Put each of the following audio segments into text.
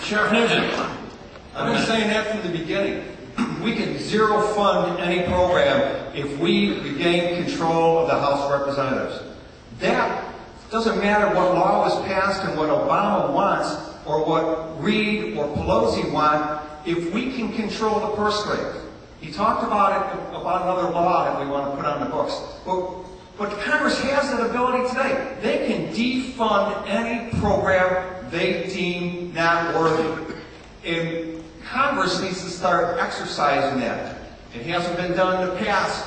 Sheriff Nugent. I've been saying that from the beginning. We can zero fund any program if we regain control of the House of Representatives. That doesn't matter what law was passed and what Obama wants or what Reid or Pelosi want, if we can control the purse strings. He talked about another law that we want to put on the books. But Congress has that ability today. They can defund any program they deem not worthy. And Congress needs to start exercising that. It hasn't been done in the past,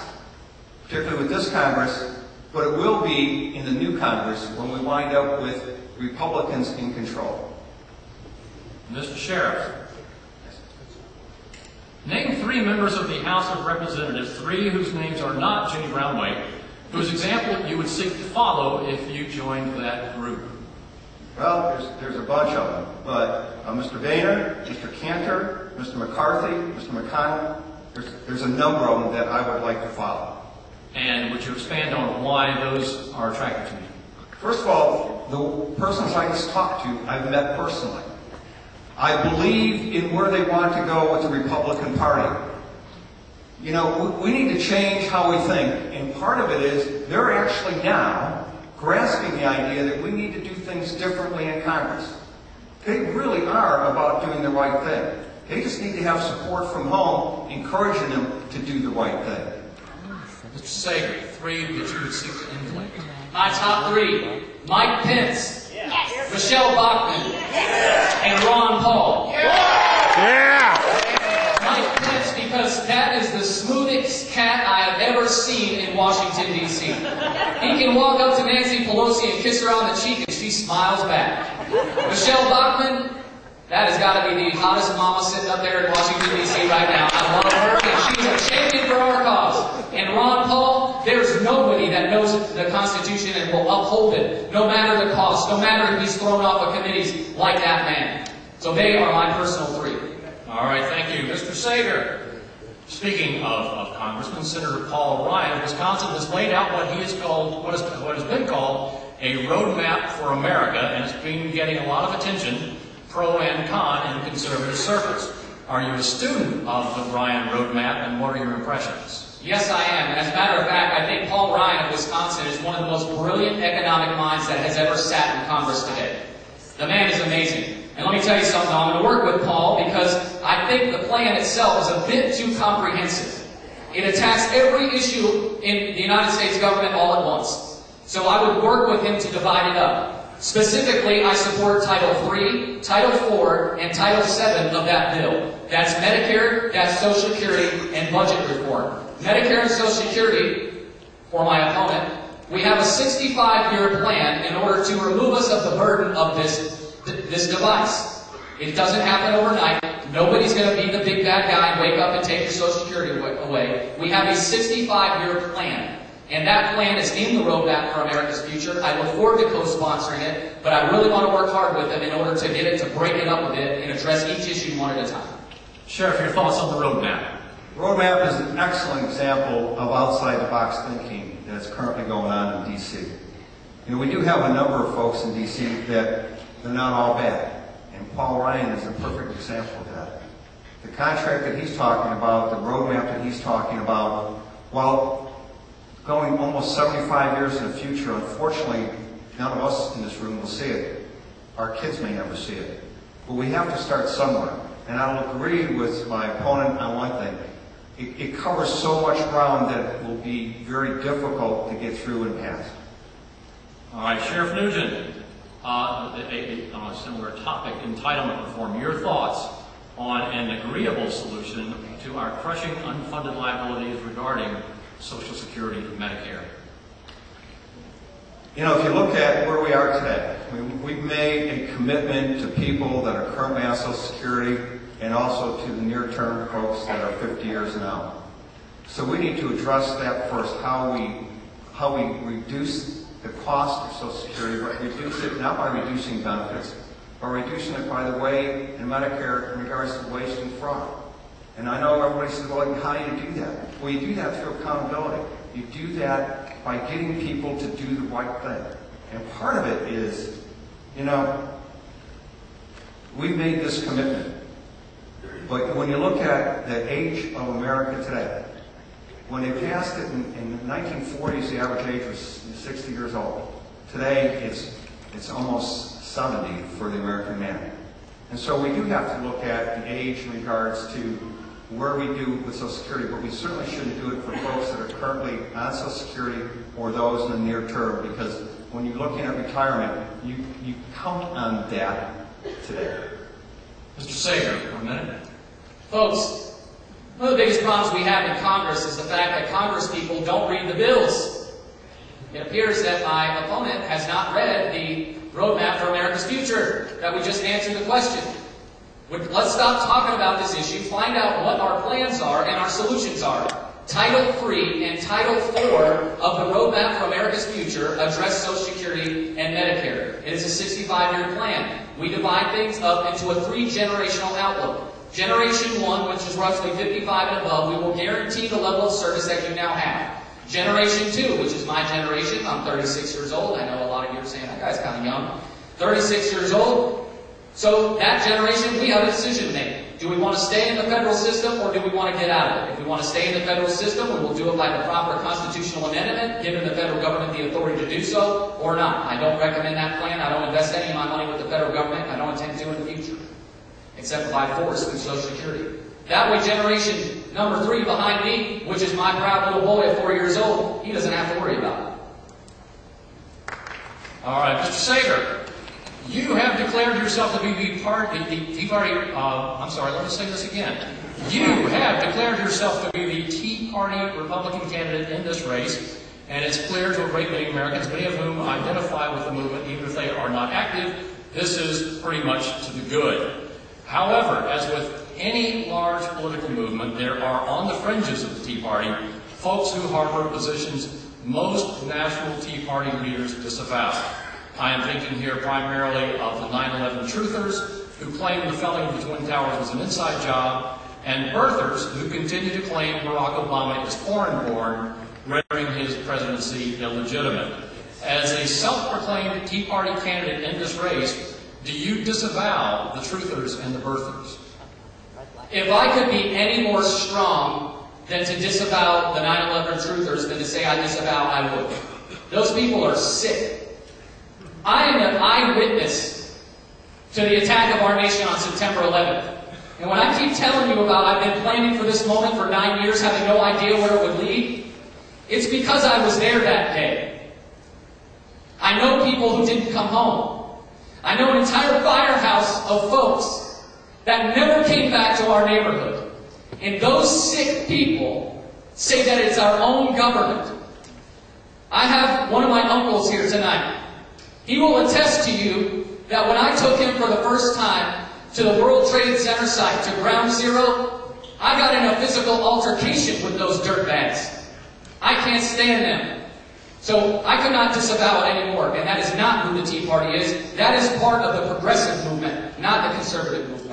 particularly with this Congress, but it will be in the new Congress when we wind up with Republicans in control. Mr. Sheriff. Name 3 members of the House of Representatives, 3 whose names are not Jenny Brown-Waite, whose example you would seek to follow if you joined that group. Well, there's a bunch of them, but Mr. Boehner, Mr. Cantor, Mr. McCarthy, Mr. McConnell, there's a number of them that I would like to follow. And would you expand on why those are attractive to you? First of all, the persons I just talked to, I've met personally. I believe in where they want to go with the Republican Party. You know, we need to change how we think, and part of it is they're actually now grasping the idea that we need to do things differently in Congress. They really are about doing the right thing. They just need to have support from home, encouraging them to do the right thing. Mr. Sager, 3 that you would seek to emulate. My top 3, Mike Pence, Michelle Bachmann, and Ron Paul. Mike Pence, because that is the smoothest cat I have ever seen in Washington, D.C. He can walk up to Nancy Pelosi and kiss her on the cheek and she smiles back. Michelle Bachmann, that has got to be the hottest mama sitting up there in Washington, D.C. right now. I love her, and she's a champion for our cause. And Ron Paul, there's nobody that knows the Constitution and will uphold it, no matter the cost, no matter if he's thrown off of committees like that man. So they are my personal 3. All right, thank you. Mr. Sager. Speaking of Congressman, Senator Paul Ryan of Wisconsin has laid out what he has called, what has been called a roadmap for America, and it's been getting a lot of attention, pro and con, in conservative circles. Are you a student of the Ryan roadmap, and what are your impressions? Yes, I am. And as a matter of fact, I think Paul Ryan of Wisconsin is one of the most brilliant economic minds that has ever sat in Congress today. The man is amazing. And let me tell you something, I'm going to work with Paul because I think the plan itself is a bit too comprehensive. It attacks every issue in the United States government all at once. So I would work with him to divide it up. Specifically, I support Title III, Title IV, and Title VII of that bill. That's Medicare, that's Social Security, and budget reform. Medicare and Social Security, for my opponent, we have a 65-year plan in order to remove us of the burden of this device. It doesn't happen overnight. Nobody's going to be the big bad guy and wake up and take your Social Security away. We have a 65-year plan, and that plan is in the roadmap for America's future. I look forward to co-sponsoring it, but I really want to work hard with them in order to get it, to break it up a bit and address each issue one at a time. Sheriff, your thoughts on the roadmap? Roadmap is an excellent example of outside-the-box thinking that's currently going on in D.C. You know, we do have a number of folks in D.C. that they're not all bad. And Paul Ryan is a perfect example of that. The contract that he's talking about, the roadmap that he's talking about, while going almost 75 years in the future, unfortunately, none of us in this room will see it. Our kids may never see it. But we have to start somewhere. And I'll agree with my opponent on one thing. It covers so much ground that it will be very difficult to get through and pass. All right, Sheriff Nugent. On a similar topic, entitlement reform. Your thoughts on an agreeable solution to our crushing unfunded liabilities regarding Social Security and Medicare? You know, if you look at where we are today, we've made a commitment to people that are currently on Social Security and also to the near-term folks that are 50 years and out. So we need to address that first, how we reduce the cost of Social Security, but reduce it not by reducing benefits, but reducing it by the way in Medicare in regards to waste and fraud. And I know everybody says, well, how do you do that? Well, you do that through accountability. You do that by getting people to do the right thing. And part of it is, you know, we made this commitment. But when you look at the age of America today, when they passed it in the 1940s, the average age was 60 years old. Today, it's almost 70 for the American man. And so we do have to look at the age in regards to where we do with Social Security, but we certainly shouldn't do it for folks that are currently on Social Security or those in the near term, because when you're looking at retirement, you count on that today. Mr. Sager, for a minute. Folks, one of the biggest problems we have in Congress is the fact that Congress people don't read the bills. It appears that my opponent has not read the roadmap for America's future that we just answered the question. Let's stop talking about this issue, find out what our plans are and our solutions are. Title III and Title IV of the Roadmap for America's Future address Social Security and Medicare. It is a 65-year plan. We divide things up into a 3-generational outlook. Generation 1, which is roughly 55 and above, we will guarantee the level of service that you now have. Generation 2, which is my generation, I'm 36 years old. I know a lot of you are saying, that guy's kind of young. 36 years old. So that generation, we have a decision to make. Do we want to stay in the federal system or do we want to get out of it? If we want to stay in the federal system, we will do it by the proper constitutional amendment, giving the federal government the authority to do so, or not. I don't recommend that plan. I don't invest any of my money with the federal government. I don't intend to in the future, except by force through Social Security. That way, generation number 3 behind me, which is my proud little boy at 4 years old, he doesn't have to worry about it. All right, Mr. Sager. You have declared yourself to be the Tea Party, I'm sorry, let me say this again. You have declared yourself to be the Tea Party Republican candidate in this race, and it's clear to a great many Americans, many of whom identify with the movement, even if they are not active, this is pretty much to the good. However, as with any large political movement, there are on the fringes of the Tea Party folks who harbor positions most national Tea Party leaders disavow. I am thinking here primarily of the 9/11 truthers who claim the felling of the Twin Towers was an inside job, and birthers who continue to claim Barack Obama is foreign-born, rendering his presidency illegitimate. As a self-proclaimed Tea Party candidate in this race, do you disavow the truthers and the birthers? If I could be any more strong than to disavow the 9/11 truthers than to say I disavow, I would. Those people are sick. I am an eyewitness to the attack of our nation on September 11th. And when I keep telling you about I've been planning for this moment for 9 years, having no idea where it would lead, it's because I was there that day. I know people who didn't come home. I know an entire firehouse of folks that never came back to our neighborhood. And those sick people say that it's our own government. I have one of my uncles here tonight. He will attest to you that when I took him for the first time to the World Trade Center site, to Ground Zero, I got in a physical altercation with those dirtbags. I can't stand them. So I could not disavow it anymore, and that is not who the Tea Party is. That is part of the progressive movement, not the conservative movement.